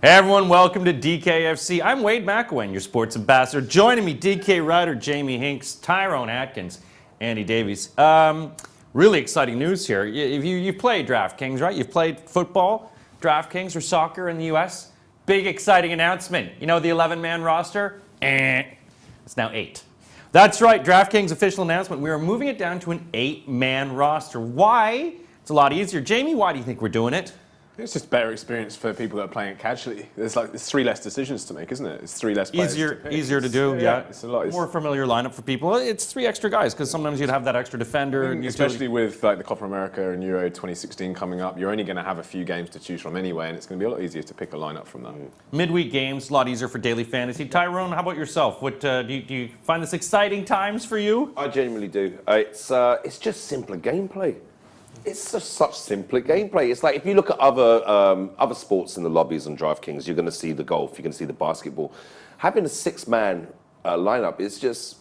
Hey everyone, welcome to DKFC. I'm Wade McElwain, your sports ambassador. Joining me, DK Ryder, Jamie Hinks, Tyrone Atkins, Andy Davies. Really exciting news here. You've played DraftKings, right? You've played football, DraftKings, or soccer in the U.S. Big exciting announcement. You know the 11-man roster? It's now 8. That's right, DraftKings official announcement. We are moving it down to an 8-man roster. Why? It's a lot easier. Jamie, why do you think we're doing it? It's just better experience for people that are playing it casually. There's 3 less decisions to make, isn't it? It's 3 less players easier to do, yeah. It's a lot more familiar lineup for people. It's 3 extra guys because sometimes you'd have that extra defender. Especially with the Copa America and Euro 2016 coming up, you're only going to have a few games to choose from anyway, and it's going to be a lot easier to pick a lineup from that. Midweek games, a lot easier for daily fantasy. Tyrone, how about yourself? What do you find this exciting times for you? I genuinely do. It's just simpler gameplay. It's just such simpler gameplay. It's like if you look at other sports in the lobbies on DraftKings, you're going to see the golf, you're going to see the basketball. Having a 6-man lineup is just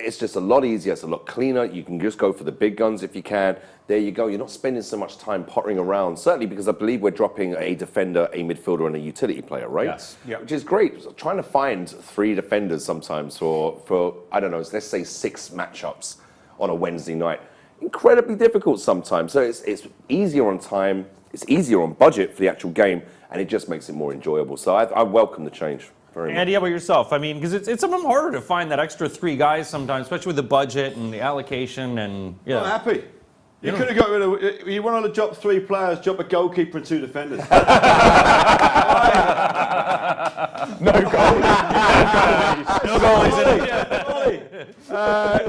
a lot easier. It's a lot cleaner. You can just go for the big guns if you can. There you go. You're not spending so much time pottering around. Certainly because I believe we're dropping a defender, a midfielder, and a utility player, right? Yes. Yeah. Which is great. So trying to find 3 defenders sometimes for I don't know, let's say 6 matchups on a Wednesday night. Incredibly difficult sometimes. So it's easier on time, it's easier on budget for the actual game, and it just makes it more enjoyable. So I welcome the change very much. Andy, how about yourself? I mean, because it's sometimes harder to find that extra 3 guys sometimes, especially with the budget and the allocation and yeah. I'm happy. You could have got rid of. You want to drop 3 players, drop a goalkeeper and 2 defenders. No goals. No goalies.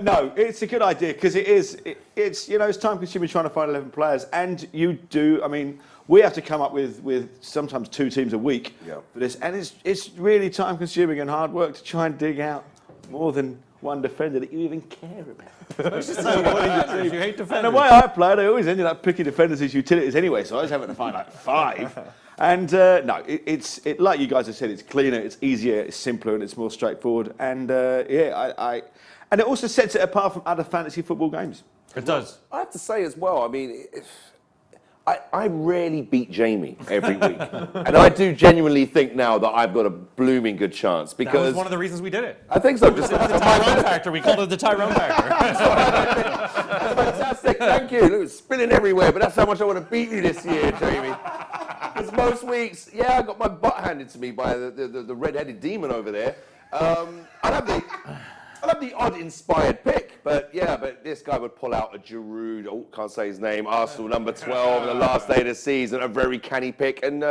No, it's a good idea because it's time consuming trying to find 11 players, and you do. I mean, we have to come up with sometimes 2 teams a week for this, and it's really time consuming and hard work to try and dig out more than 1 defender that you even care about. If you hate defenders. And the way I played, I always ended up picking defenders as utilities anyway, so I was having to find like 5. And no, it's like you guys have said, it's cleaner, it's easier, it's simpler, and it's more straightforward. And and it also sets it apart from other fantasy football games. It does. I have to say as well, I mean, I rarely beat Jamie every week. And I do genuinely think now that I've got a blooming good chance because... That was one of the reasons we did it. I think so. Just The Tyrone factor. We called it the Tyrone factor. That's fantastic. Thank you. Look, it's spilling everywhere, but that's how much I want to beat you this year, Jamie. Because most weeks, I got my butt handed to me by the red-headed demon over there. I'd have the odd inspired pick, but this guy would pull out a Giroud, can't say his name, Arsenal number 12 on the last day of the season, a very canny pick, and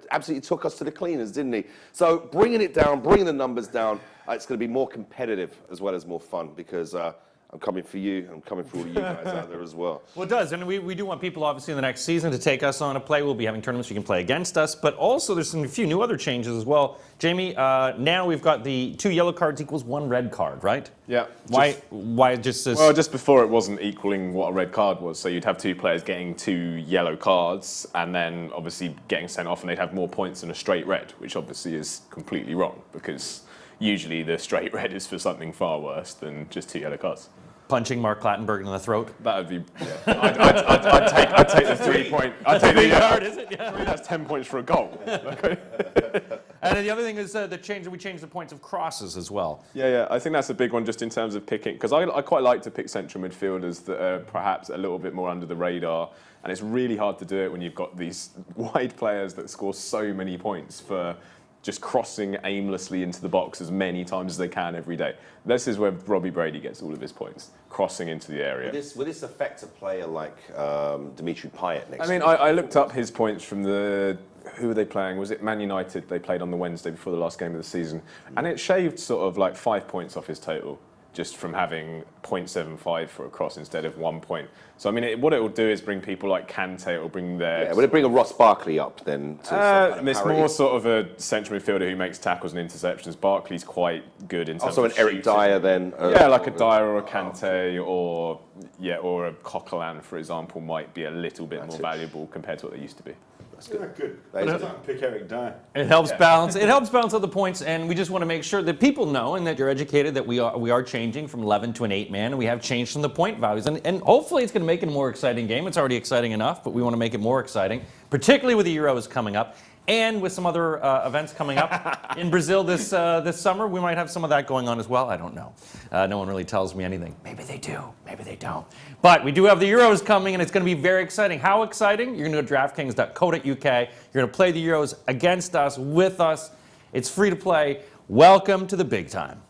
absolutely took us to the cleaners, didn't he? So bringing it down, bringing the numbers down, it's going to be more competitive as well as more fun because I'm coming for you. I'm coming for all of you guys out there as well. Well, it does. And we do want people, obviously, in the next season to take us on a play. We'll be having tournaments you can play against us. But also, there's a few new other changes as well. Jamie, now we've got the 2 yellow cards equals 1 red card, right? Yeah. Why just this? Well, just before it wasn't equaling what a red card was. So you'd have 2 players getting 2 yellow cards and then obviously getting sent off, and they'd have more points than a straight red, which obviously is completely wrong because usually the straight red is for something far worse than just 2 yellow cards. Punching Mark Clattenburg in the throat. That would be. Yeah. I'd take the 3-point. I'd take the card, is it? Yeah. That's 10 points for a goal. And then the other thing is we changed the points of crosses as well. Yeah. I think that's a big one just in terms of picking, because I quite like to pick central midfielders that are perhaps a little bit more under the radar, and it's really hard to do it when you've got these wide players that score so many points for just crossing aimlessly into the box as many times as they can every day. This is where Robbie Brady gets all of his points, crossing into the area. Will this affect a player like Dimitri Payet next I mean, week? I looked up his points from who were they playing? Was it Man United? They played on the Wednesday before the last game of the season. And it shaved sort of like 5 points off his total, just from having 0.75 for a cross instead of 1 point. So, I mean, what it will do is bring people like Kante, it will bring their... Yeah, will it bring a Ross Barkley up then? It's more sort of a central midfielder who makes tackles and interceptions. Barkley's quite good in terms also of an Eric shooting. Dyer then? Like a Dyer or a Kante or a Coquelin, for example, might be a little bit more valuable compared to what they used to be. That's good. Don't pick Eric Dyer. It helps balance. It helps balance out the points, and we just want to make sure that people know and that you're educated that we are changing from 11 to an 8-man, and we have changed from the point values, and hopefully it's going to make it a more exciting game. It's already exciting enough, but we want to make it more exciting, particularly with the Euros coming up. And with some other events coming up in Brazil this summer, we might have some of that going on as well. I don't know. No one really tells me anything. Maybe they do. Maybe they don't. But we do have the Euros coming, and it's going to be very exciting. How exciting? You're going to go to DraftKings.co.uk. You're going to play the Euros against us, with us. It's free to play. Welcome to the big time.